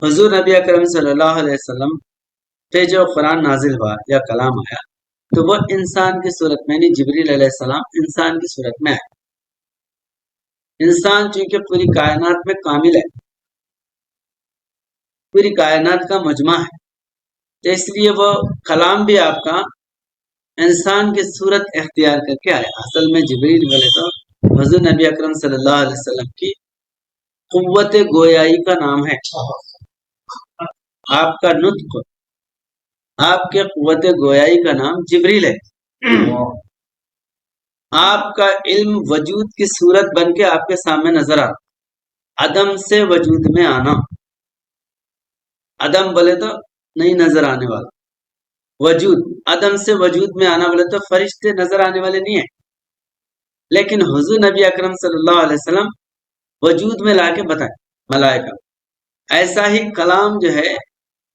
حضور نبی اکرم صلی اللہ علیہ وسلم پہ جو قرآن نازل ہوا یا کلام آیا تو وہ انسان کی صورت میں نہیں، جبریل علیہ السلام انسان کی صورت میں آئے۔ انسان چونکہ پوری کائنات میں کامل ہے، پوری کائنات کا مجمع ہے، تو اس لیے وہ کلام بھی آپ کا انسان کی صورت اختیار کر کے آیا۔ اصل میں جبریل بولے تو حضور نبی اکرم صلی اللہ علیہ وسلم کی قوت گویائی کا نام ہے۔ آپ کا نطق، آپ کے قوت گویائی کا نام جبریل ہے۔ آپ کا علم وجود کی صورت بن کے آپ کے سامنے نظر آتا، عدم سے وجود میں آنا۔ عدم بولے تو نہیں نظر آنے والا، وجود عدم سے وجود میں آنا بولے تو فرشتے نظر آنے والے نہیں ہیں، لیکن حضور نبی اکرم صلی اللہ علیہ وسلم وجود میں لا کے بتائے ملائکہ۔ ایسا ہی کلام جو ہے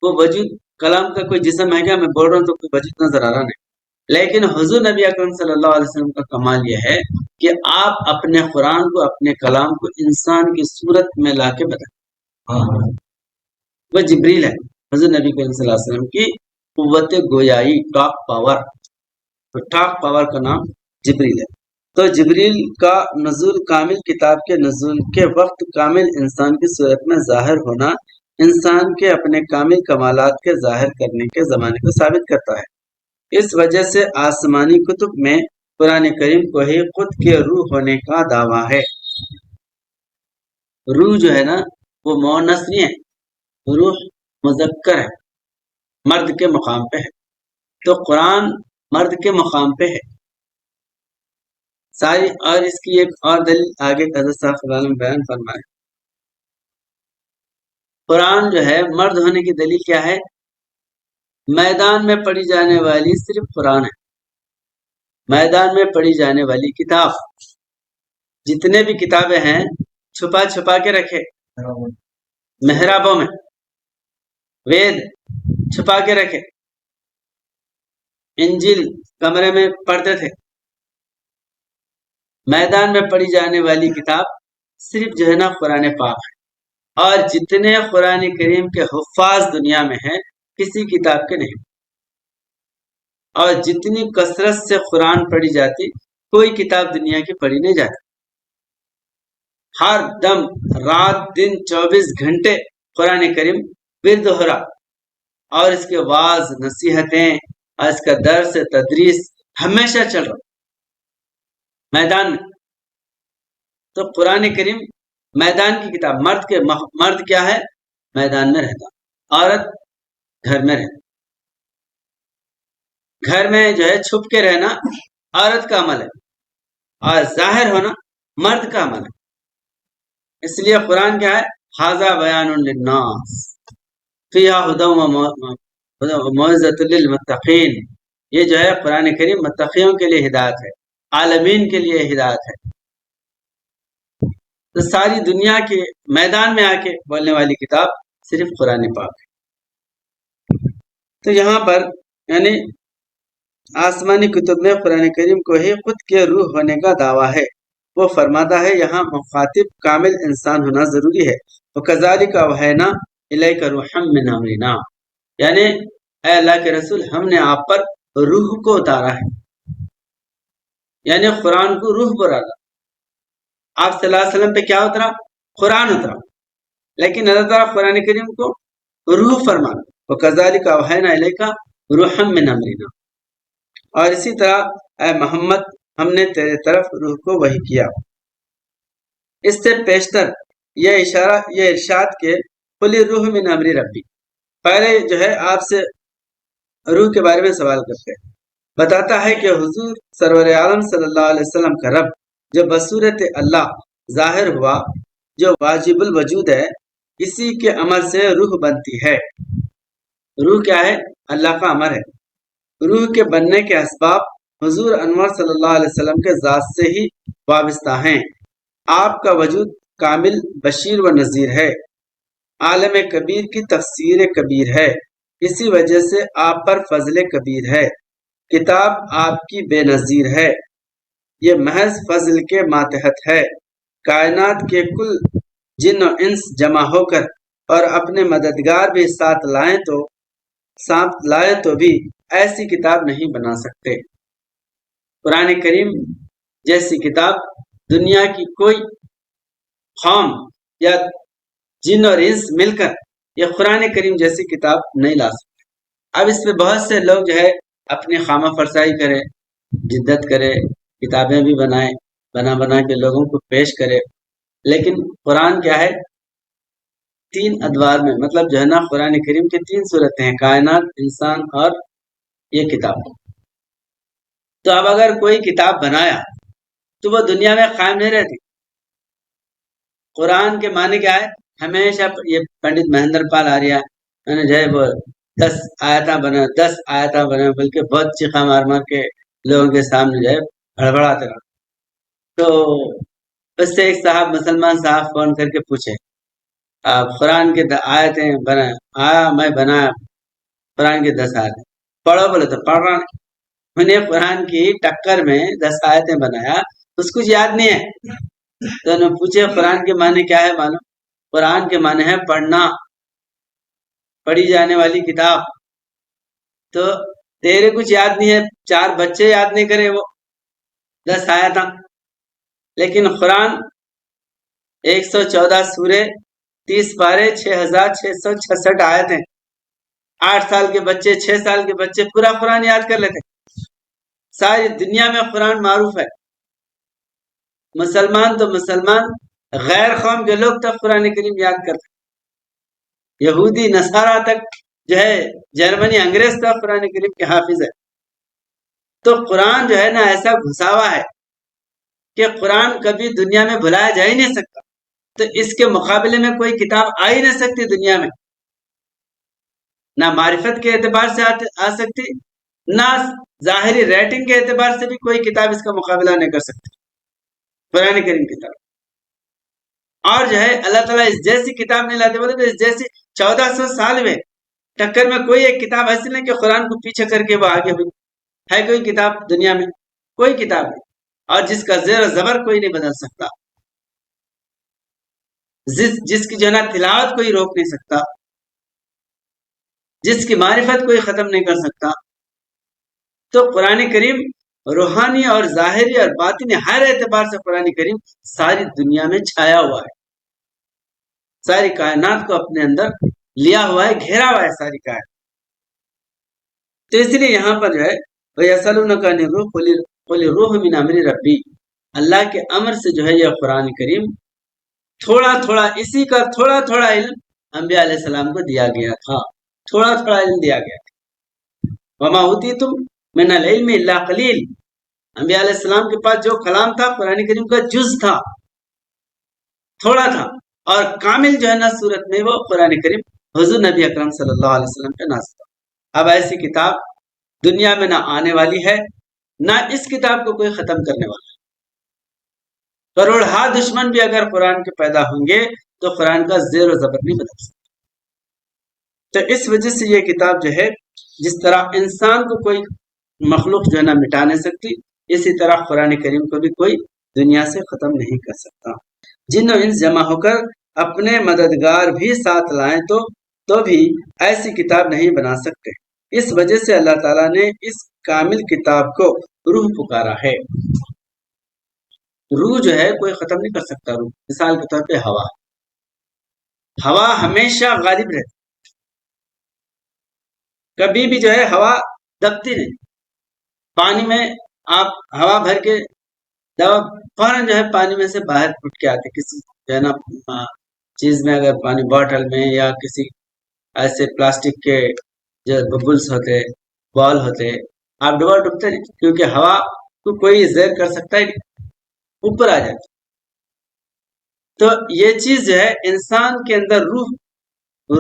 وہ وجود، کلام کا کوئی جسم ہے کیا؟ میں بول رہا ہوں تو کوئی وجود نظر آ رہا نہیں، لیکن حضور نبی اکرم صلی اللہ علیہ وسلم کا کمال یہ ہے کہ آپ اپنے قرآن کو، اپنے کلام کو انسان کی صورت میں لا کے بتائیں۔ وہ جبریل ہے، حضور نبی کریم صلی اللہ علیہ وسلم کی قوت گویائی، ٹاک پاور، تو ٹاک پاور کا نام جبریل ہے۔ تو جبریل کا نزول کامل کتاب کے نزول کے وقت کامل انسان کی صورت میں ظاہر ہونا انسان کے اپنے کامل کمالات کے ظاہر کرنے کے زمانے کو ثابت کرتا ہے۔ اس وجہ سے آسمانی کتب میں قرآن کریم کو ہی خود کے روح ہونے کا دعویٰ ہے۔ روح جو ہے نا وہ مؤنث نہیں ہے، روح مذکر ہے، مرد کے مقام پہ ہے، تو قرآن مرد کے مقام پہ ہے ساری۔ اور اس کی ایک اور دلیل آگے حضرت صاحب صلی اللہ علیہ وسلم بیان فرمائے۔ قرآن جو ہے مرد ہونے کی دلیل کیا ہے؟ میدان میں پڑھی جانے والی صرف قرآن ہے، میدان میں پڑھی جانے والی کتاب، جتنے بھی کتابیں ہیں چھپا چھپا کے رکھے محرابوں میں، وید چھپا کے رکھے، انجیل کمرے میں پڑھتے تھے۔ میدان میں پڑھی جانے والی کتاب صرف جو ہے نا قرآن پاک ہے، اور جتنے قرآن کریم کے حفاظ دنیا میں ہیں کسی کتاب کے نہیں، اور جتنی کثرت سے قرآن پڑھی جاتی کوئی کتاب دنیا کی پڑھی نہیں جاتی۔ ہر دم رات دن 24 گھنٹے قرآن کریم ورد ہو رہا، اور اس کے واعظ، نصیحتیں اور اس کا درس تدریس ہمیشہ چل رہا میدان میں۔ تو قرآن کریم میدان کی کتاب، مرد کیا ہے؟ میدان میں رہتا، عورت گھر میں رہتا۔ گھر میں جو ہے چھپ کے رہنا عورت کا عمل ہے، اور ظاہر ہونا مرد کا عمل ہے۔ اس لیے قرآن کیا ہے؟ ھذا بیان للناس فیہا ھدی وموعظۃ للمتقین۔ یہ جو ہے قرآن کریم متقیوں کے لیے ہدایت ہے، عالمین کے لیے ہدایت ہے۔ تو ساری دنیا کے میدان میں آ کے بولنے والی کتاب صرف قرآن پاک ہے۔ تو یہاں پر یعنی آسمانی کتب میں قرآن کریم کو ہی خود کے روح ہونے کا دعویٰ ہے۔ وہ فرماتا ہے یہاں مخاطب کامل انسان ہونا ضروری ہے۔ وَكَذَلِكَ أَوْحَيْنَا إِلَيْكَ رُوحًا مِّنْ أَمْرِنَا، یعنی اے اللہ کے رسول ہم نے آپ پر روح کو اتارا ہے، یعنی قرآن کو روح پر ڈالا۔ آپ صلی اللہ علیہ وسلم پہ کیا اترا؟ قرآن اترا، لیکن اللہ تعالیٰ قرآن کریم کو روح فرمانا، وَكَذَلِكَ أَوْحَيْنَا إِلَيْكَ رُوحًا مِّنْ أَمْرِنَا، اور اسی طرح اے محمد ہم نے تیرے طرف روح کو وحی کیا۔ اس سے پیشتر یہ ارشاد کے قُلِ الرُّوحُ مِنْ أَمْرِ رَبِّی، پہلے جو ہے آپ سے روح کے بارے میں سوال کرتے ہیں، بتاتا ہے کہ حضور سرور عالم صلی اللہ علیہ وسلم کا رب جو بصورت اللہ ظاہر ہوا، جو واجب الوجود ہے، اسی کے امر سے روح بنتی ہے۔ روح کیا ہے؟ اللہ کا امر ہے۔ روح کے بننے کے اسباب حضور انور صلی اللہ علیہ وسلم کے ذات سے ہی وابستہ ہیں۔ آپ کا وجود کامل بشیر و نذیر ہے، عالم کبیر کی تفسیر کبیر ہے، اسی وجہ سے آپ پر فضل کبیر ہے۔ کتاب آپ کی بے نظیر ہے، یہ محض فضل کے ماتحت ہے۔ کائنات کے کل جن و انس جمع ہو کر اور اپنے مددگار بھی ساتھ لائیں تو بھی ایسی کتاب نہیں بنا سکتے۔ قرآن کریم جیسی کتاب دنیا کی کوئی قوم یا جن اور انس مل کر یہ قرآن کریم جیسی کتاب نہیں لا سکتے۔ اب اس میں بہت سے لوگ جو ہے اپنی خامہ فرسائی کرے، جدت کرے، کتابیں بھی بنا کے لوگوں کو پیش کرے، لیکن قرآن کیا ہے؟ 3 ادوار میں، مطلب جو ہے نا قرآن کریم کے 3 صورتیں ہیں: کائنات، انسان اور یہ کتاب۔ تو اب اگر کوئی کتاب بنایا تو وہ دنیا میں قائم نہیں رہتی۔ قرآن کے معنی کیا ہے؟ ہمیشہ یہ پنڈت مہندر پال آریہ میں نے جو ہے وہ 10 آیتاں بنا بلکہ بہت چیخا مار کے لوگوں کے سامنے جو ہے بڑبڑاتے رہا۔ تو اس سے ایک صاحب مسلمان صاحب فون کر کے پوچھے، آپ قرآن کے آیتیں میں بنایا قرآن کے 10 آیتیں پڑھو، بولے تو پڑھ رہا نہیں۔ میں نے قرآن کی ٹکر میں 10 آیتیں بنایا، اس کچھ یاد نہیں ہے۔ تو انہوں نے پوچھے قرآن کے معنی کیا ہے؟ معلوم؟ قرآن کے معنی ہے پڑھنا، پڑھی جانے والی کتاب۔ تو تیرے کچھ یاد نہیں ہے، 4 بچے یاد نہیں کرے وہ 10 آیتاں، لیکن قرآن 114 سورے، 30 پارے، 6666 آیتیں، 8 سال کے بچے، 6 سال کے بچے پورا قرآن یاد کر لیتے۔ ساری دنیا میں قرآن معروف ہے۔ مسلمان تو مسلمان، غیر قوم کے لوگ تک قرآن کریم یاد کرتے، یہودی نصارہ تک جو ہے، جرمنی انگریز تک قرآن کریم کے حافظ ہے۔ تو قرآن جو ہے نا ایسا گھسا ہوا ہے کہ قرآن کبھی دنیا میں بھلایا جا ہی نہیں سکتا۔ تو اس کے مقابلے میں کوئی کتاب آ ہی نہیں سکتی دنیا میں، نہ معرفت کے اعتبار سے آ سکتی، نہ ظاہری ریٹنگ کے اعتبار سے بھی کوئی کتاب اس کا مقابلہ نہیں کر سکتی قرآن کریم کی طرف۔ اور جو ہے اللہ تعالیٰ اس جیسی کتاب نہیں لاتے، بولے تو اس جیسی 1400 سال میں ٹکر میں کوئی ایک کتاب ایسی نہیں کہ قرآن کو پیچھے کر کے وہ آگے ہوئی ہے۔ کوئی کتاب دنیا میں کوئی کتاب نہیں، اور جس کا زیر و زبر کوئی نہیں بدل سکتا، جس کی جو ہے نا تلاوت کوئی روک نہیں سکتا، جس کی معرفت کوئی ختم نہیں کر سکتا۔ تو قرآن کریم روحانی اور ظاہری اور باطنی ہر اعتبار سے قرآن کریم ساری دنیا میں چھایا ہوا ہے، ساری کائنات کو اپنے اندر لیا ہوا ہے، گھیرا ہوا ہے ساری کائنات۔ تو اس لیے یہاں پر جو ہے وَيَسْأَلُونَكَ عَنِ الرُّوحِ قُلِ الرُّوحُ مِنْ أَمْرِ رَبِّي، اللہ کے امر سے جو ہے یہ قرآن کریم تھوڑا تھوڑا، اسی کا تھوڑا تھوڑا علم انبیاء علیہ السلام کو دیا گیا تھا، تھوڑا تھوڑا علم دیا گیا تھا۔ وَمَا أُوتِيتُم مِنَ الْعِلْمِ إِلَّا قَلِيلٌ، انبیاء علیہ السلام کے پاس جو کلام تھا قرآن کریم کا جز تھا، تھوڑا تھا، اور کامل جو ہے نا صورت میں وہ قرآن کریم حضور نبی اکرم صلی اللہ علیہ وسلم پہ نازل تھا۔ اب ایسی کتاب دنیا میں نہ آنے والی ہے، نہ اس کتاب کو کوئی ختم کرنے والا ہے۔ کروڑہا دشمن بھی اگر قرآن کے پیدا ہوں گے تو قرآن کا زیر و زبر نہیں بدل سکتے۔ تو اس وجہ سے یہ کتاب جو ہے، جس طرح انسان کو کوئی مخلوق جو ہے نا مٹا نہیں سکتی، اسی طرح قرآن کریم کو بھی کوئی دنیا سے ختم نہیں کر سکتا۔ جن و انس جمع ہو کر اپنے مددگار بھی ساتھ لائیں تو بھی ایسی کتاب نہیں بنا سکتے۔ اس وجہ سے اللہ تعالیٰ نے اس کامل کتاب کو روح پکارا ہے۔ روح جو ہے کوئی ختم نہیں کر سکتا۔ روح مثال کے طور پہ ہوا ہمیشہ غالب رہتی، کبھی بھی جو ہے ہوا دبتی نہیں۔ پانی میں آپ ہوا بھر کے فوراً جو ہے پانی میں سے باہر پھٹ کے آتے، کسی جو ہے نا چیز میں، اگر پانی بوٹل میں یا کسی ایسے پلاسٹک کے جو ببلس ہوتے، بال ہوتے، آپ ڈوبتے نہیں، کیونکہ ہوا کو کوئی زیر کر سکتا ہی نہیں، اوپر آ جاتی۔ تو یہ چیز جو ہے انسان کے اندر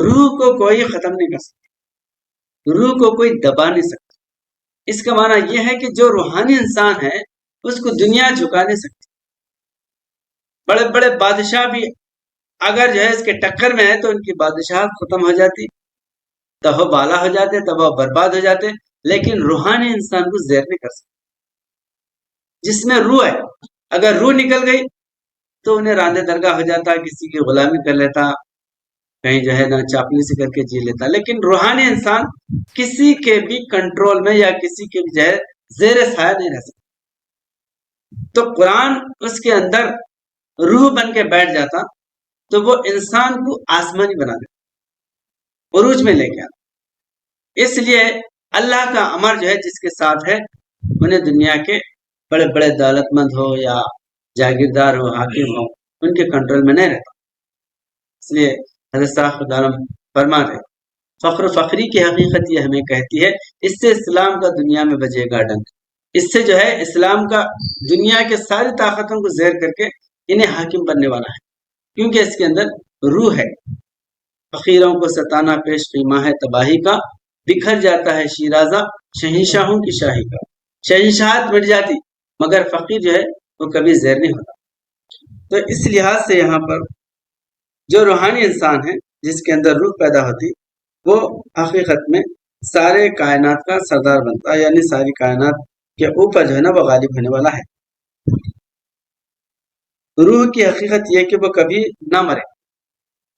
روح کو کوئی ختم نہیں کر سکتا، روح کو کوئی دبا نہیں سکتا۔ اس کا معنی یہ ہے کہ جو روحانی انسان ہے اس کو دنیا جھکا نہیں سکتی۔ بڑے بڑے بادشاہ بھی اگر جو ہے اس کے ٹکر میں ہے تو ان کی بادشاہ ختم ہو جاتی، تب وہ بالا ہو جاتے، تب وہ برباد ہو جاتے، لیکن روحانی انسان کو زیر نہیں کر سکتے۔ جس میں روح ہے، اگر روح نکل گئی تو انہیں راندے درگاہ ہو جاتا، کسی کی غلامی کر لیتا، کہیں جو ہے نا चापलूसी करके जी लेता, लेकिन रूहानी इंसान किसी के भी कंट्रोल में या किसी के भी जो है जेर साया नहीं रह सकता। तो कुरान उसके अंदर रूह बन के बैठ जाता तो वो इंसान को आसमानी बना देता, उरूज में लेके आता। इसलिए अल्लाह का अमर जो है जिसके साथ है, उन्हें दुनिया के बड़े बड़े दौलतमंद हो या जागीरदार हो, हाकिम हो, उनके कंट्रोल में नहीं रहता। इसलिए हज़रत साहब खुदारम फरमाते, फख्र फखरी की हकीकत ये हमें कहती है, इससे इस्लाम का दुनिया में बजेगा डंक। इससे जो है इस्लाम का दुनिया के सारी ताकतों को ज़ेर करके इन्हें हाकिम बनने वाला है, क्योंकि इसके अंदर रूह है। फकीरों को सताना पेश कीमा है तबाही का, बिखर जाता है शीराजा शहंशाहों की शाही का। शहंशाहत मिट जाती मगर फकीर जो है वो कभी ज़ेर नहीं होता। तो इस लिहाज से यहाँ पर जो रूहानी इंसान है जिसके अंदर रूह पैदा होती, वो हकीकत में सारे कायनात का सरदार बनता, यानी सारी कायनात के ऊपर जो है ना वो गालिब होने वाला है। रूह की हकीकत ये कि वो कभी ना मरे,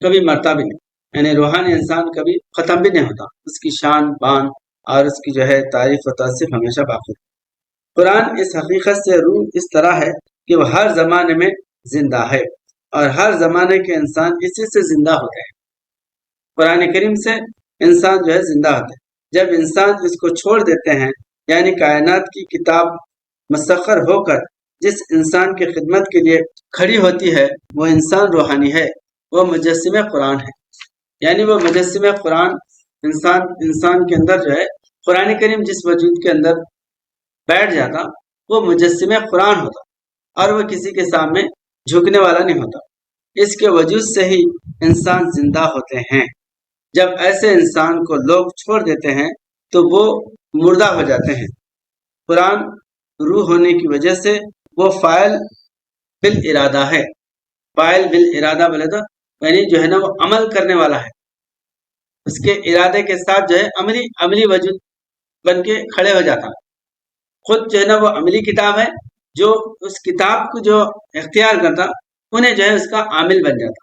कभी मरता भी नहीं, यानी रूहानी इंसान कभी ख़त्म भी नहीं होता, उसकी शान बान और उसकी जो है तारीफ व तौसीफ हमेशा बाकी। कुरान इस हकीकत से रूह इस तरह है कि वह हर ज़माने में जिंदा है और हर ज़माने के इंसान इसी से जिंदा होते हैं। कुरान करीम से इंसान जो है जिंदा होते हैं। जब इंसान इसको छोड़ देते हैं, यानी कायनात की किताब मुसख्खर होकर जिस इंसान की खिदमत के लिए खड़ी होती है, वो इंसान रूहानी है, वो मुजस्सिम कुरान है। यानी वो मुजस्सिम कुरान इंसान के अंदर जो है कुरान करीम जिस वजूद के अंदर बैठ जाता, वो मुजस्सिम कुरान होता और वो किसी के सामने झुकने वाला नहीं होता। इसके वजूद से ही इंसान जिंदा होते हैं। जब ऐसे इंसान को लोग छोड़ देते हैं तो वो मुर्दा हो जाते हैं। कुरान रूह होने की वजह से वो फाइल बिल इरादा है। फाइल बिल इरादा बोले तो यानी जो है ना वो अमल करने वाला है, उसके इरादे के साथ जो है अमली वजूद बन के खड़े हो जाता। खुद जो है ना वो अमली किताब है, जो उस किताब को जो इख्तियार करता उन्हें जो है उसका आमिल बन जाता।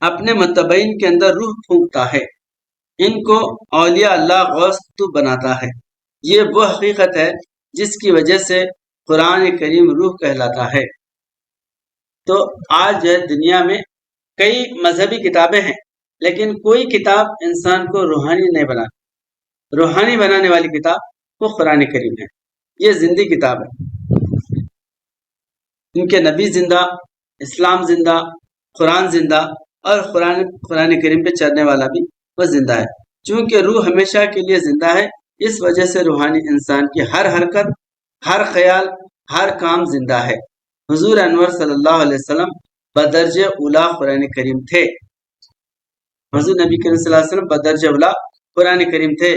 अपने मतबईन के अंदर रूह फूंकता है, इनको औलिया अल्लाह गौस बनाता है। ये वो हकीकत है जिसकी वजह से कुरान करीम रूह कहलाता है। तो आज जो है दुनिया में कई मजहबी किताबें हैं, लेकिन कोई किताब इंसान को रूहानी नहीं बनाती। रूहानी बनाने वाली किताब वो कुरान करीम है। ये जिंदी किताब है। इनके नबी जिंदा, इस्लाम जिंदा, कुरान जिंदा और कुरान करीम पे चलने वाला भी वो जिंदा है। चूंकि रूह हमेशा के लिए जिंदा है, इस वजह से रूहानी इंसान की हर हरकत, हर ख्याल, हर काम जिंदा है। हुजूर अनवर सल्लल्लाहु अलैहि वसल्लम बदर्जे उला कुरान करीम थे। हुजूर नबी करीम सल्लल्लाहु अलैहि वसल्लम बदर्जे उला कुरान करीम थे।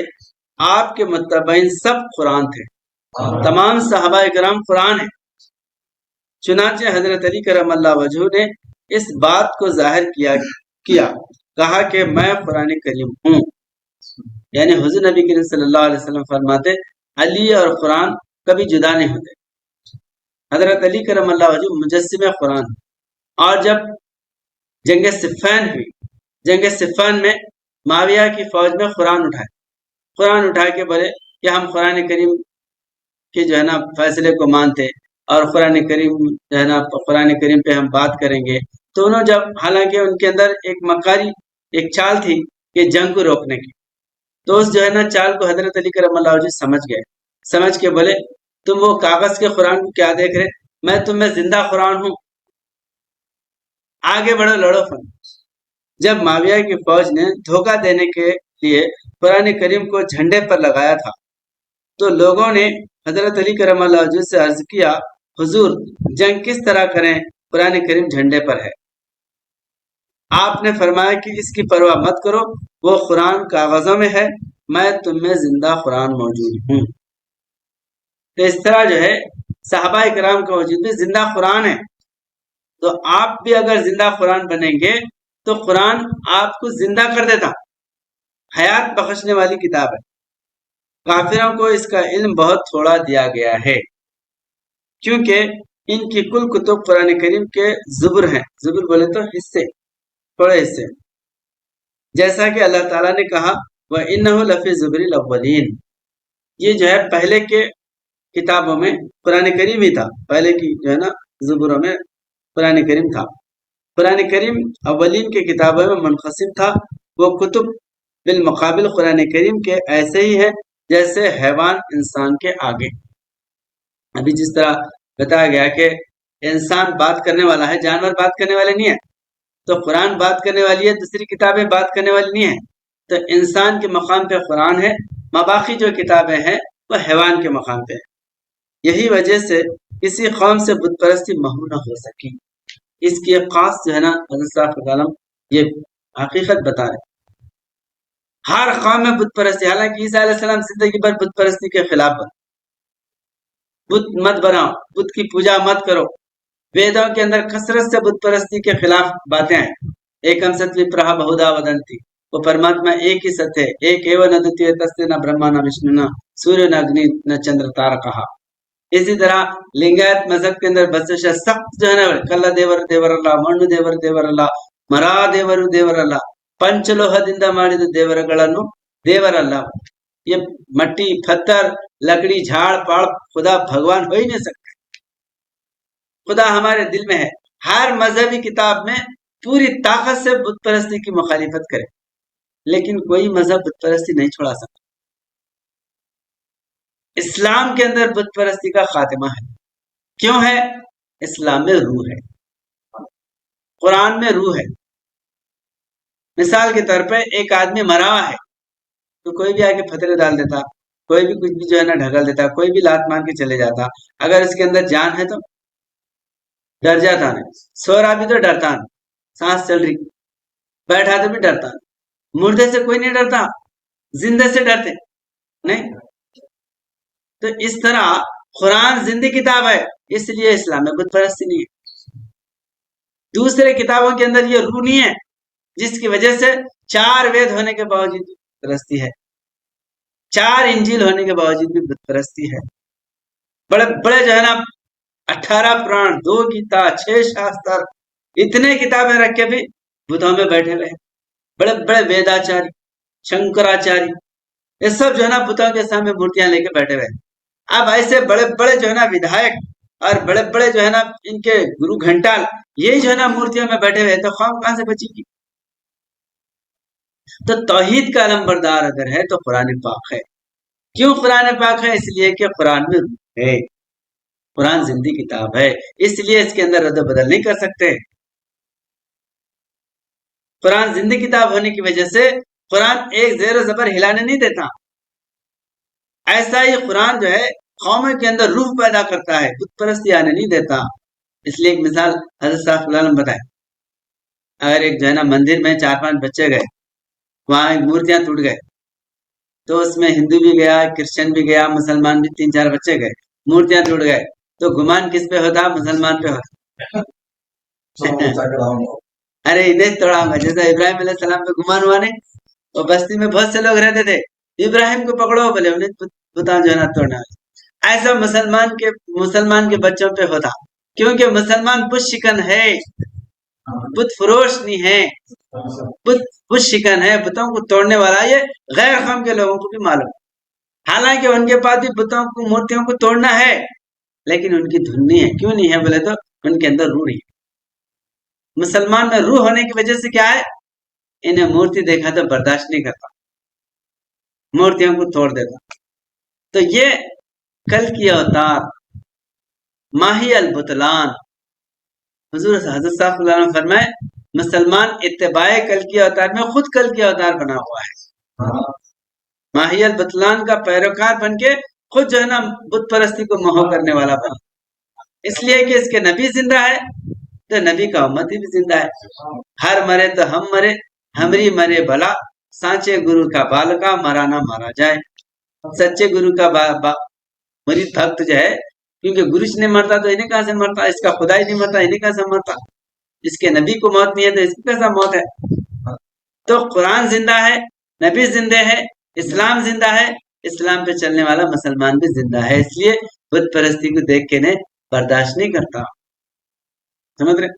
आपके मुत्तबईन सब कुरान थे, तमाम सहाबा इकराम कुरान है। चुनाचे हजरत अली करमल्लाहु वजहू ने इस बात को जाहिर किया, कहा कि मैं कुरान करीम हूँ। यानी हुजूर नबी करीम सल्लल्लाहु अलैहि वसल्लम फरमाते, अली और कुरान कभी जुदा नहीं होते। हजरत अली करमल्लाहु वजहू मुजस्सिम कुरान। और जब जंग सिफ़ैन हुई, जंग सिफ़ैन में माविया की फौज में कुरान उठा के बोले कि हम कुरान करीम के जो है ना फैसले को मानते और कुरान करीम जो है ना कुरान करीम पे हम बात करेंगे। तो उन्होंने जब, हालांकि उनके अंदर एक चाल थी कि जंग को रोकने की, तो उस जो है ना चाल को हजरत अली करमल्लाहु वजहू समझ गए। समझ के बोले, तुम वो कागज के कुरान को क्या देख रहे, मैं तुम्हें जिंदा कुरान हूँ, आगे बढ़ो, लड़ो फन। जब माविया की फौज ने धोखा देने के लिए कुरान करीम को झंडे पर लगाया था, तो लोगों ने हजरत अली करमल्लाहु वजहू से अर्ज किया, हुजूर जंग किस तरह करें, कुरान करीम झंडे पर है। आपने फरमाया कि इसकी परवाह मत करो, वो कुरान कागजों में है, मैं तुम्हें जिंदा कुरान मौजूद हूँ। तो इस तरह जो है सहाबा इकराम का वजूद भी जिंदा कुरान है। तो आप भी अगर जिंदा कुरान बनेंगे तो कुरान आपको जिंदा कर देता, हयात बख्शने वाली किताब है। काफिरों को इसका इल्म बहुत थोड़ा दिया गया है, क्योंकि इनकी कुल कुतुब कुरान करीम के ज़ुबर हैं। ज़ुबर बोले तो हिस्से, थोड़े हिस्से, जैसा कि अल्लाह ताला ने कहा वह इन्नहु लफी ज़ुबरिल अव्वलीन, ये जो है पहले के किताबों में कुरान करीम ही था, पहले की जो है ना ज़ुबुरों में कुरान करीम था। कुरान करीम अव्वलीन के किताबों में मुनक़सिम था। वो कुतुब बिल मुकाबिल कुरान करीम के ऐसे ही है जैसे हैवान इंसान के आगे। अभी जिस तरह बताया गया कि इंसान बात करने वाला है, जानवर बात करने वाले नहीं है, तो कुरान बात करने वाली है, दूसरी किताबें बात करने वाली नहीं है। तो इंसान के मकाम पे कुरान है, बाकी जो किताबें हैं वह हैवान के मकाम पे है। यही वजह से किसी कौम से बुत परस्ती महू न हो सकी। इसकी एक खास जो है ना हज़रत साहब आलम ये हकीकत बता रहे, हर कौम में बुत परस्ती, हालांकि ईसा अलैहिस्सलाम जिंदगी भर बुत परस्ती के खिलाफ बने, बुत मत बनाओ, बुत की पूजा मत करो। वेदों के अंदर कसरत से बुत परस्ती के खिलाफ बातें हैं। एकम सत विप्रह बहुधा वदंती, वो परमात्मा एक ही सत्य है, एक एवं न द्वितीय तस्य न ब्रह्मा न विष्णु न सूर्य न अग्नि न चंद्र तारा कहा। इसी तरह लिंगायत मजहब के अंदर बस सख्त जो है ना कल्ला देवर देवरಲ್ಲ, मಣ್ಣು ದೇವರು ದೇವರಲ್ಲ, ಮರ ದೇವರು ದೇವರಲ್ಲ, पंचलोहದಿಂದ ಮಾಡಿದ ದೇವರುಗಳನ್ನು देवरಲ್ಲ। ये मट्टी पत्थर लकड़ी झाड़ पाड़ खुदा भगवान हो ही नहीं सकते। खुदा हमारे दिल में है। हर मजहबी किताब में पूरी ताकत से बुत परस्ती की मुखालिफत करे, लेकिन कोई मजहब बुत परस्ती नहीं छोड़ा सकता। इस्लाम के अंदर बुत परस्ती का खात्मा है। क्यों है? इस्लाम में रूह है, कुरान में रूह है। मिसाल के तौर पे एक आदमी मरा है तो कोई भी आके फतरे डाल देता, कोई भी कुछ भी जो है ना ढकल देता, कोई भी लात मार के चले जाता। अगर इसके अंदर जान है तो डर जाता नहीं, सो रहा भी तो डरता नहीं, सांस चल रही बैठा तो भी डरता नहीं। मुर्दे से कोई नहीं डरता, जिंदे से डरते नहीं। तो इस तरह कुरान जिंदी किताब है, इसलिए इस्लाम में बुत परस्ती नहीं है। दूसरे किताबों के अंदर ये रूह नहीं है, जिसकी वजह से 4 वेद होने के बावजूद भी बुत परस्ती है, 4 इंजील होने के बावजूद भी बुत परस्ती है। बड़े बड़े जो है ना 18 पुराण, 2 गीता, 6 शास्त्र, इतने किताबें रख के भी बुतों में बैठे हुए। बड़े बड़े वेदाचार्य, शंकराचार्य, ये सब जो है ना बुतों के सामने मूर्तियां लेके बैठे हुए। अब ऐसे बड़े बड़े जो है ना विधायक और बड़े बड़े जो है ना इनके गुरु घंटाल, ये जो है ना मूर्तियों में बैठे हुए, तो कौम कहां से बचेगी? तो तौहीद का अलमबरदार अगर है तो कुरान पाक है। क्यों कुरान पाक है? इसलिए कि कुरान में रूह है, कुरान जिंदी किताब है, इसलिए इसके अंदर रद्द बदल नहीं कर सकते। कुरान जिंदी किताब होने की वजह से कुरान एक ज़ेर ज़बर हिलाने नहीं देता। ऐसा ही कुरान जो है कौमों के अंदर रूह पैदा करता है, बुत परस्ती आने नहीं देता। इसलिए एक मिसाल हज़रत साहब बताए, अगर एक जो है ना मंदिर में 4-5 बच्चे गए, वहां मूर्तियां टूट गए, तो उसमें हिंदू भी गया, क्रिश्चियन भी गया, मुसलमान भी 3-4 बच्चे गए, मूर्तियां टूट गए, तो गुमान किस पे होता? मुसलमान पे होता। अरे इन्हें तोड़ा होगा, जैसा इब्राहिम अलैहिस्सलाम पे गुमान हुआ नहीं, और बस्ती में बहुत से लोग रहते थे, इब्राहिम को पकड़ो बोले, उन्हें बुता जो है ना तोड़ना। ऐसा मुसलमान के बच्चों पे होता, क्योंकि मुसलमान बुत शिकन है, बुत फरोश नहीं है, बुत शिकन है, बुतों को तोड़ने वाला। ये गैर कौम के लोगों को भी मालूम, हालांकि उनके पास भी बुतों को मूर्तियों को तोड़ना है, लेकिन उनकी धुन नहीं है। क्यों नहीं है बोले तो उनके अंदर रूह नहीं है। मुसलमान में रूह होने की वजह से क्या है? इन्हें मूर्ति देखा तो बर्दाश्त नहीं करता, मूर्तियों को तोड़ देता। तो ये कल की अवतार माही अल बुतलान, हुजूर हज़रत साहब फरमाए, मुसलमान इत्तेबाए कल की अवतार में खुद कल की अवतार बना हुआ है। माही अल बुतलान का पैरोकार बन के खुद जो है ना बुत परस्ती को मोह करने वाला बना, इसलिए कि इसके नबी जिंदा है, तो नबी का उम्मती भी जिंदा है। हर मरे तो हम मरे, हमरी मरे भला, सांचे गुरु का बालका मरा ना मारा जाए। सच्चे गुरु का मुरीद भक्त जो है, क्योंकि गुरु ने मरता तो इन्हें कहां से मरता, इसका खुदा ही नहीं मरता, इन्हें कहां से मरता, इसके नबी को मौत नहीं है तो इसकी कैसा मौत है? तो कुरान जिंदा है, नबी जिंदे है, इस्लाम जिंदा है, इस्लाम पे चलने वाला मुसलमान भी जिंदा है, इसलिए बुत परस्ती को देख के ने बर्दाश्त नहीं करता। समझ रहे?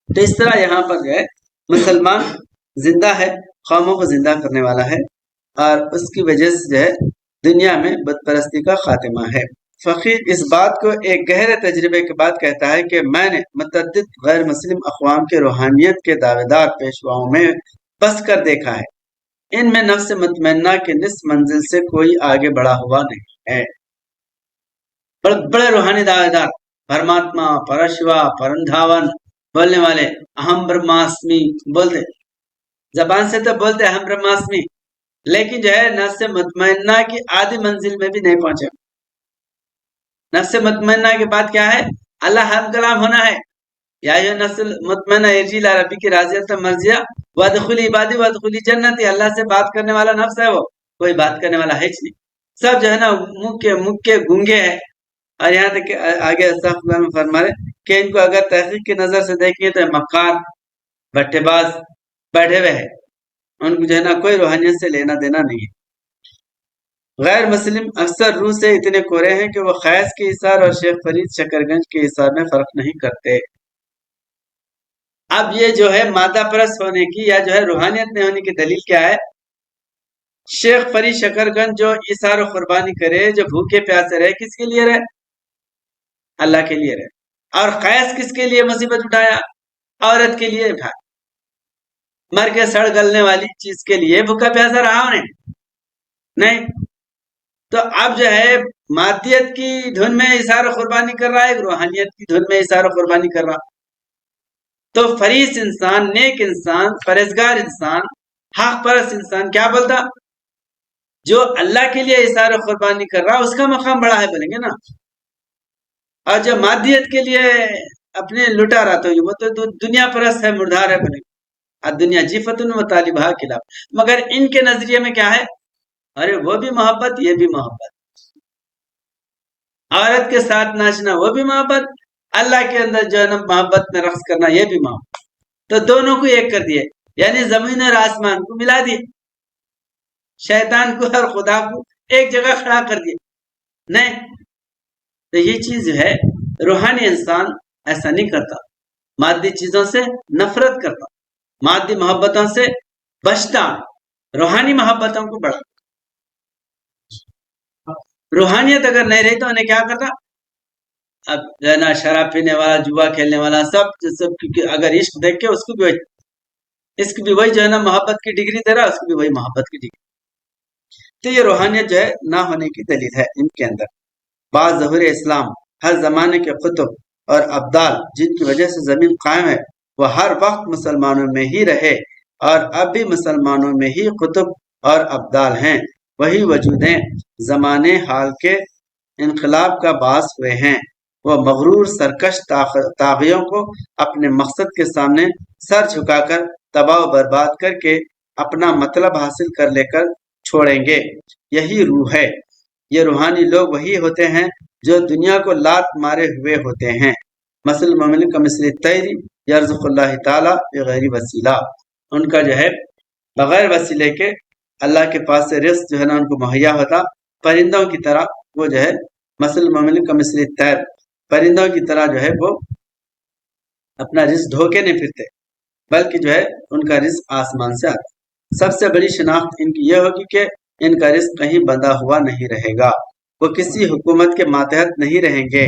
तो इस तरह यहाँ पर जो है مسلمان زندہ ہے، قوموں کو زندہ کرنے والا ہے، اور اس کی وجہ سے جو ہے دنیا میں بت پرستی کا خاتمہ ہے۔ فقیر اس بات کو ایک گہرے تجربے کے بعد کہتا ہے کہ میں نے متعدد غیر مسلم اقوام کے روحانیت کے دعوے دار پیشواؤں میں بس کر دیکھا ہے، ان میں نفس مطمئنہ کے نصف منزل سے کوئی آگے بڑھا ہوا نہیں ہے۔ بڑے بڑے روحانی دعوے دار، پرماتما، پرشوا، پرندھاون بولنے والے، اہم برہماسمی بولتے، زبان سے تو بولتے اہم برہماسمی، لیکن جو ہے نفس مطمئنہ کی آدھی منزل میں بھی نہیں پہنچے۔ نفس مطمئنہ کے بعد کیا ہے؟ اللہ ہم کلام ہونا ہے۔ یا یہ نفس مطمئنہ ارجی الی ربک راضیۃ مرضیہ وادخلی عبادی وادخلی جنتی، اللہ سے بات کرنے والا نفس ہے، وہ کوئی بات کرنے والا ہے نہیں، سب جو ہے نا منہ کے گونگے ہے۔ اور یہاں تک کہ آگے استغفر اللہ فرما رہے کہ ان کو اگر تحقیق کی نظر سے دیکھیں تو مکار، بٹے باز بیٹھے ہوئے ہیں، ان کو جو ہے نا کوئی روحانیت سے لینا دینا نہیں ہے۔ غیر مسلم اکثر روح سے اتنے کورے ہیں کہ وہ خیز کے اثار اور شیخ فرید شکرگنج کے اثار میں فرق نہیں کرتے۔ اب یہ جو ہے مادہ پرست ہونے کی یا جو ہے روحانیت نہیں ہونے کی دلیل کیا ہے؟ شیخ فرید شکرگنج جو اثار و قربانی کرے، جو بھوکے پیاسے رہے، کس کے لیے رہے؟ اللہ کے لیے رہے۔ اور خیز کس کے لیے مصیبت اٹھایا؟ عورت کے لیے اٹھایا، مر کے سڑ گلنے والی چیز کے لیے بھوکا پیاسا رہا انہیں نہیں۔ تو اب جو ہے مادیت کی دھن میں اثار و قربانی کر رہا ہے، روحانیت کی دھن میں اثار و قربانی کر رہا۔ تو فریس انسان، نیک انسان، پرہیزگار انسان، حق پرست انسان کیا بولتا؟ جو اللہ کے لیے اثار و قربانی کر رہا اس کا مقام بڑا ہے بولیں گے نا، اور جو مادیت کے لیے اپنے لٹا رہا تو وہ تو دنیا پرست ہے، مردار ہے بولیں گے۔ دنیا جیفتن و طالبہ خلاف، مگر ان کے نظریے میں کیا ہے؟ ارے وہ بھی محبت، یہ بھی محبت، عورت کے ساتھ ناچنا وہ بھی محبت، اللہ کے اندر جو ہے نا محبت میں رقص کرنا یہ بھی محبت، تو دونوں کو ایک کر دیے، یعنی زمین اور آسمان کو ملا دیے، شیطان کو اور خدا کو ایک جگہ کھڑا کر دیے۔ نہیں، تو یہ چیز جو ہے روحانی انسان ایسا نہیں کرتا، مادی چیزوں سے نفرت کرتا، مادی محبتوں سے بچتا، روحانی محبتوں کو بڑھا۔ روحانیت اگر نہیں رہی تو انہیں کیا کرتا؟ اب جو ہے نا شراب پینے والا، جوا کھیلنے والا، سب اگر عشق دیکھ کے اس کو بھی وہی جو ہے نا محبت کی ڈگری دے رہا، اس کو بھی وہی محبت کی ڈگری۔ تو یہ روحانیت جو ہے نہ ہونے کی دلیل ہے ان کے اندر۔ بعض ظہور اسلام، ہر زمانے کے قطب اور ابدال جن کی وجہ سے زمین قائم ہے، وہ ہر وقت مسلمانوں میں ہی رہے، اور اب بھی مسلمانوں میں ہی قطب اور ابدال ہیں، وہی وجودیں زمانے حال کے انقلاب کا باعث ہوئے ہیں۔ وہ مغرور سرکش طاغیوں کو اپنے مقصد کے سامنے سر جھکا کر تباہ و برباد کر کے اپنا مطلب حاصل کر لے کر چھوڑیں گے۔ یہی روح ہے۔ یہ روحانی لوگ وہی ہوتے ہیں جو دنیا کو لات مارے ہوئے ہوتے ہیں۔ مثل مومن کا مثل الطیر یرزق اللہ تعالیٰ بغیر وسیلہ، ان کا جو ہے بغیر وسیلے کے اللہ کے پاس سے رزق جو ہے نا ان کو مہیا ہوتا، پرندوں کی طرح وہ جو ہے مثل مومن کا مثل الطیر، پرندوں کی طرح جو ہے وہ اپنا رزق ڈھوکے نہیں پھرتے، بلکہ جو ہے ان کا رزق آسمان سے آتا۔ سب سے بڑی شناخت ان کی یہ ہوگی کہ ان کا رزق کہیں بندھا ہوا نہیں رہے گا، وہ کسی حکومت کے ماتحت نہیں رہیں گے،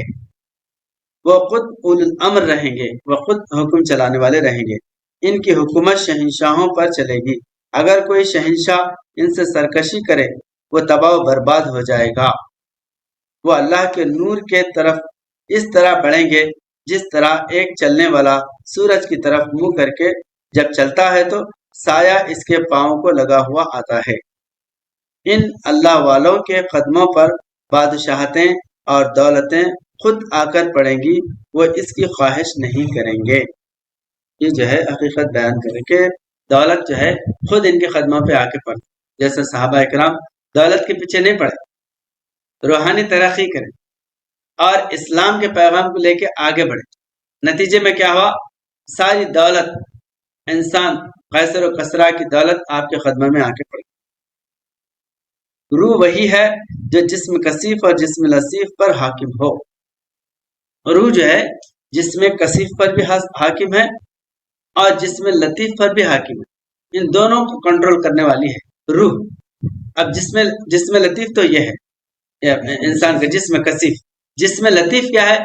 وہ خود اول الامر رہیں گے، وہ خود حکم چلانے والے رہیں گے۔ ان کی حکومت شہنشاہوں پر چلے گی، اگر کوئی شہنشاہ ان سے سرکشی کرے وہ تباہ و برباد ہو جائے گا۔ وہ اللہ کے نور کے طرف اس طرح بڑھیں گے جس طرح ایک چلنے والا سورج کی طرف منہ کر کے جب چلتا ہے تو سایہ اس کے پاؤں کو لگا ہوا آتا ہے۔ ان اللہ والوں کے قدموں پر بادشاہتیں اور دولتیں خود آ کر پڑیں گی، وہ اس کی خواہش نہیں کریں گے۔ یہ جو ہے حقیقت بیان کریں کہ دولت جو ہے خود ان کے قدموں پہ آ کے پڑتی، جیسے صحابہ اکرام دولت کے پیچھے نہیں پڑے، روحانی ترقی کریں اور اسلام کے پیغام کو لے کے آگے بڑھے۔ نتیجے میں کیا ہوا؟ ساری دولت انسان قیصر و کسریٰ کی دولت آپ کے قدموں میں آ کے پڑی۔ روح وہی ہے جو جسم کثیف اور جسم لطیف پر حاکم ہو۔ روح جو ہے جسم کثیف پر بھی حاکم ہے اور जिस्म लतीफ पर भी हाकिम है। इन दोनों को कंट्रोल करने वाली है रूह। अब जिस्म लतीफ तो ये है इंसान का जिस्म कसीफ। जिस्म लतीफ क्या है?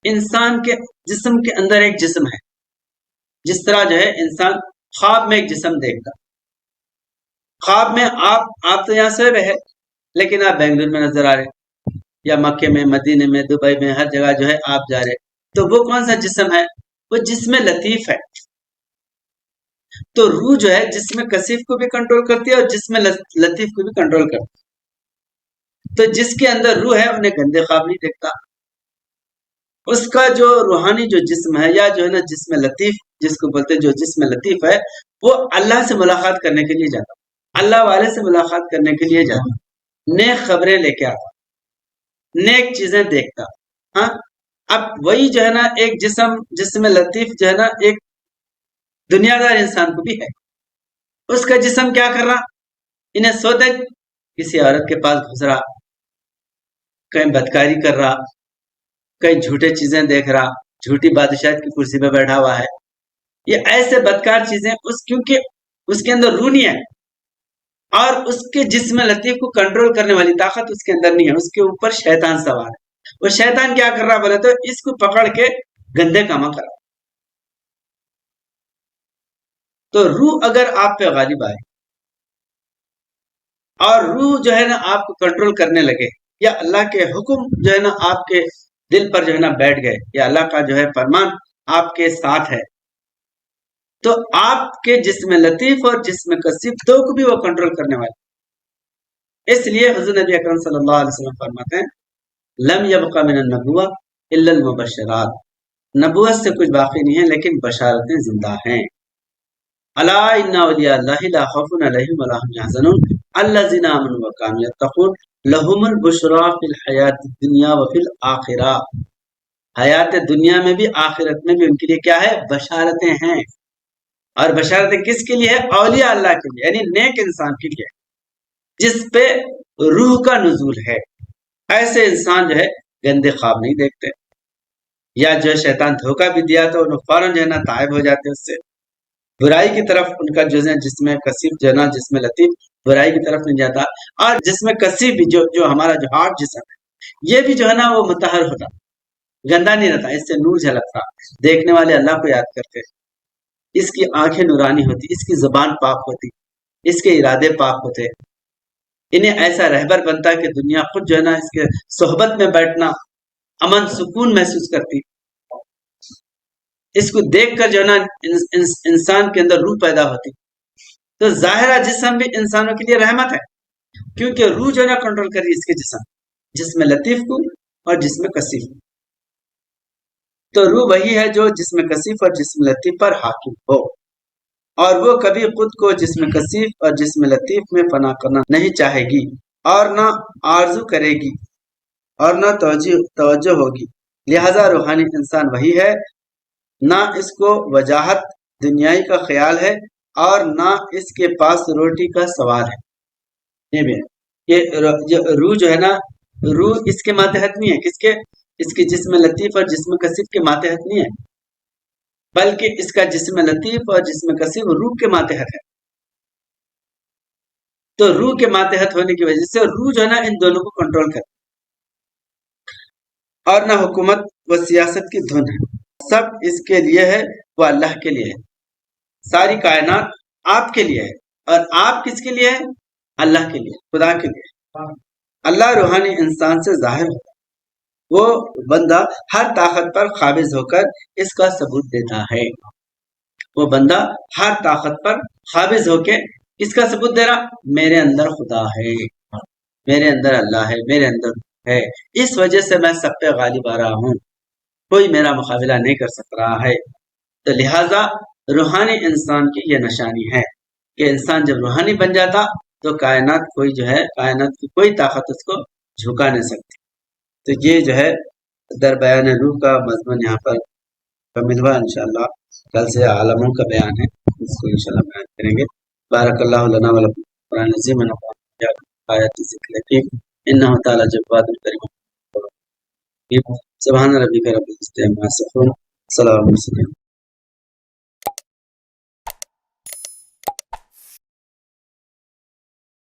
इंसान के जिस्म के अंदर एक जिस्म है। जिस तरह जो है इंसान ख्वाब में एक जिस्म देखता, ख्वाब में आप तो यहाँ सोए हुए है, लेकिन आप बेंगलुरु में नजर आ रहे, या मक्के में, मदीने में, दुबई में, हर जगह जो है आप जा रहे, तो वो कौन सा जिस्म है? वो जिस्म लतीफ है। तो रूह जो है जिस्म कसीफ को भी कंट्रोल करती है और जिस्म लतीफ को भी कंट्रोल करती है। तो जिसके अंदर रूह है उन्हें गंदे ख्वाब नहीं देखता। उसका जो रूहानी जो जिस्म है, या जो है ना जिस्म लतीफ जिसको बोलते हैं, जो जिस्म लतीफ है, वो अल्लाह से मुलाकात करने के लिए जाता, अल्लाह वाले से मुलाकात करने के लिए जाता, नेक खबरें लेके आता, नेक चीजें देखता। हाँ, अब वही जो है ना एक जिस्म लतीफ जो है ना एक दुनियादार इंसान को भी है। उसका जिस्म क्या कर रहा? इन्हें सोते किसी औरत के पास घुस रहा, कहीं बदकारी कर रहा, कहीं झूठे चीजें देख रहा, झूठी बादशाह की कुर्सी पे बैठा हुआ है। ये ऐसे बदकार चीजें क्योंकि उसके अंदर रूह नहीं है और उसके जिस्म लतीफ को कंट्रोल करने वाली ताकत उसके अंदर नहीं है। उसके ऊपर शैतान सवार है। वो शैतान क्या कर रहा बोले तो इसको पकड़ के गंदे कामा कर रहा। तो रूह अगर आप पे गालिब आए और रूह जो है ना आपको कंट्रोल करने लगे, या अल्लाह के हुक्म जो है ना आपके दिल पर जो है ना बैठ गए, या अल्लाह का जो है फरमान आपके साथ है, तो आपके जिस्म लतीफ और जिस्म कसीफ दो को भी वो कंट्रोल करने वाले। इसलिए हुज़ूर नबी अकरम सल्लल्लाहु अलैहि वसल्लम फरमाते हैं, लम यबका मिनन नबुव्वा इल्ला अल मुबश्शिरात, नबुवत से कुछ बाकी नहीं है लेकिन बशारतें जिंदा हैं। अला इन्ना औलिया अल्लाहि ला खौफुन अलैहिम व ला हुम यहज़नून अल्लज़ीना आमनू व कानू यत्तक़ून लहुमुल बुशरा फिल हयातिद दुनिया व फिल आखिरह। हयात दुनिया में भी आखिरत में भी उनके लिए क्या है? बशारतें हैं। और बशारतें किसके लिए है? औलिया अल्लाह के लिए, यानी नेक इंसान के लिए, जिस पे रूह का नुज़ूल है। ऐसे इंसान जो है गंदे ख्वाब नहीं देखते, या जो शैतान धोखा भी दिया तो उन्हें फौरन जो है ना तायब हो जाते उससे, बुराई की तरफ उनका जो है जिसमें कसीफ जो है ना जिसमें लतीफ बुराई की तरफ नहीं जाता। और जिसमें कसीफ भी जो हमारा जो हार्ट जिस्म है, ये भी जो है ना वो मुतहर होता, गंदा नहीं रहता, इससे नूर झलकता, देखने वाले अल्लाह को याद करते, इसकी आंखें नूरानी होती, इसकी जुबान पाक होती, इसके इरादे पाक होते। इन्हें ऐसा रहबर बनता कि दुनिया खुद जो है ना इसके सोहबत में बैठना अमन सुकून महसूस करती। इसको देखकर जो है ना इंसान के अंदर रूह पैदा होती। तो जाहिरा जिस्म भी इंसानों के लिए रहमत है, क्योंकि रूह जो है ना कंट्रोल कर रही है इसके जिस्म लतीफ को और जिस्म कसीफ। तो रूह वही है जो जिस्म कसीफ और जिस्म लतीफ पर हाकिम हो, और वो कभी खुद को जिस्म कसीफ और जिस्म लतीफ में फना करना नहीं चाहेगी, और ना आरजू करेगी, और ना तवज्जो होगी। लिहाजा रूहानी इंसान वही है, ना इसको वजाहत दुनियाई का ख्याल है और ना इसके पास रोटी का सवाल है। ये भी है, ये रूह जो है ना, रूह इसके मातहत नहीं है, किसके? इसके जिस्म लतीफ और जिस्म कसीफ के मातहत नहीं है, बल्कि इसका जिस्म लतीफ और जिस्म कसीफ रूह के मातहत है। तो रूह के मातहत होने की वजह से रूह जो है ना इन दोनों को कंट्रोल करती, और ना हुकूमत व सियासत की धुन है। सब इसके लिए है, वो अल्लाह के लिए है। सारी कायनात आपके लिए है, और आप किसके लिए है? अल्लाह के लिए, खुदा के लिए। अल्लाह रूहानी इंसान से जाहिर होता है, वो बंदा हर ताकत पर काबिज होकर इसका सबूत देता है। वो बंदा हर ताकत पर काबिज होके इसका सबूत दे रहा, मेरे अंदर खुदा है, मेरे अंदर अल्लाह है, मेरे अंदर है, इस वजह से मैं सब पे गालिब आ रहा हूँ, कोई मेरा मुकाबला नहीं कर सक रहा है। तो लिहाजा रूहानी इंसान की ये निशानी है कि इंसान जब रूहानी बन जाता तो कायनात की कोई ताकत उसको झुका नहीं सकती। तो ये जो है दर बयान रूह का मजमून यहाँ पर कमिल हुआ। इंशाअल्लाह कल से आलमों का बयान है, इसको इंशाअल्लाह बयान करेंगे। बारकल्लाहु लना व लकुम कुरान अज़ीम व नफ़अनी आयati ज़िक्र हकीम इन्नहु तआला जव्वादुल करीम। सुब्हान रब्बिका रब्बिल इज़्ज़ति अम्मा यसिफून, सलामुन अलैहि